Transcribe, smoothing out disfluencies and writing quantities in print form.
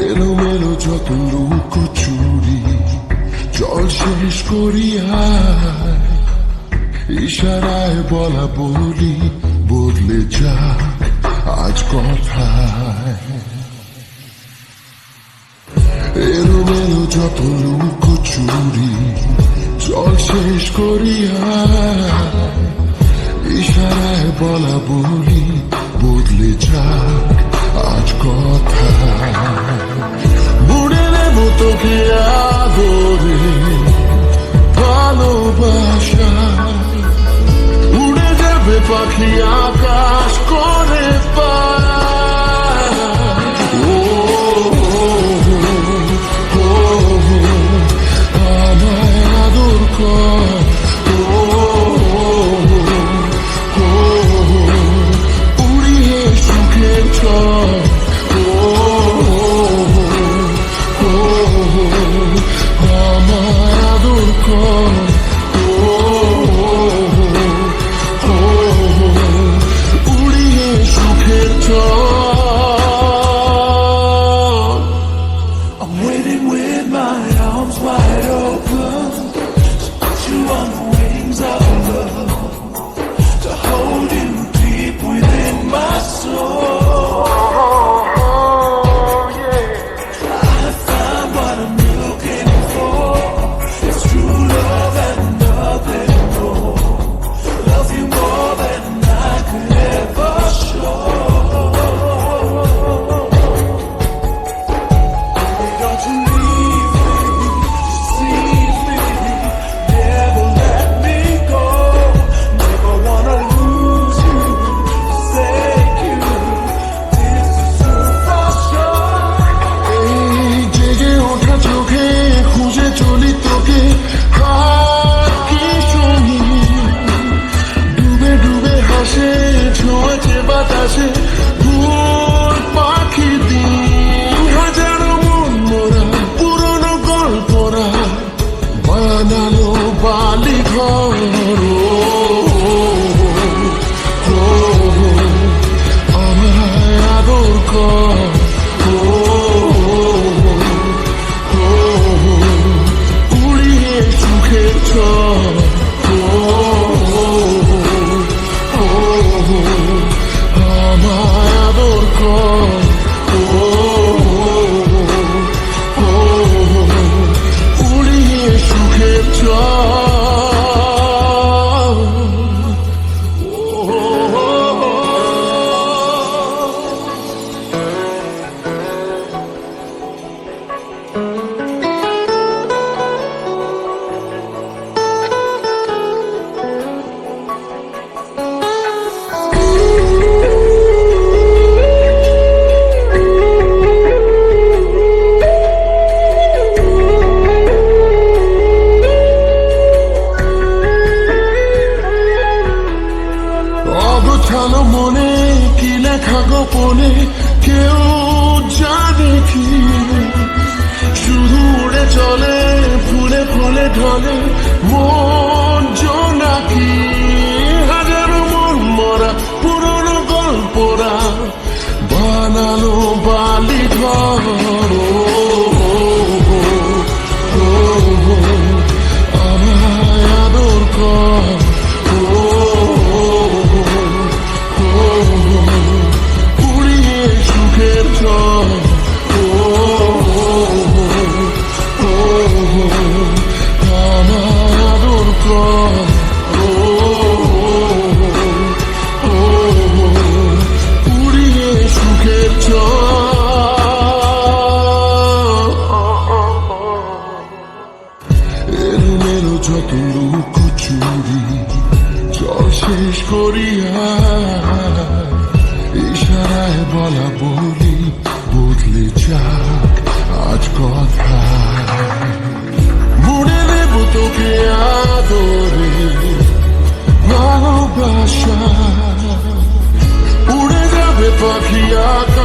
এলোমেলো যত লুকোচুরি চল শেষ করিয়া ইশারায় বলা বলি বদলে যাক আজ কথায়। এলোমেলো যত লুকোচুরি চল শেষ করিয়া ইশারায় বলা বলি বদলে যাক আজ কথা। বুড়ে নেব তোকে আদরে ভালোবাসা, উড়ে যাবে পাখি আকাশ করে পার। ও আমায় আদর কর, উড়িয়ে সুখের ছড়। উড়িয়ে সুখের I'm waiting with my arms wide open to put you on the wings of love, to hold you deep within my soul. I have found what I'm looking for. It's true love and nothing more. Love you more than I could ever show. Don't you leave me, deceive me, never let me go. Never wanna lose you, forsake you. This is true for sure. এই জেগে ওঠা চোখে খুঁজে চলি তোকে, আর কি শুনি ডুবে ডুবে হাসে ছোঁয়াছে বাতাসে ভোর পাখি দিন। হাজারো মন মোরা পুরনো গল্পরা বানালো বালি ঘর। আমায় আদর কর, উড়িয়ে সুখের ছড়। আমায় আদর কর, উড়িয়ে সুখের ছড়। অগোছালো মনে কি লেখা গোপনে কেউ জানে কি, শুধু উড়ে চলে ফুলে ফুলে ঢলে মন জোনাকি। হাজারো মন মরা পুরনো গল্পরা বানালো বালি ঘর। আমায় আদর কর, উড়িয়ে সুখের ছড়। আমায় আদর কর, উড়িয়ে সুখের ছড়। এলোমেলো যত লুকোচুরি চল শেষ করিয়া ইশারা দিয়া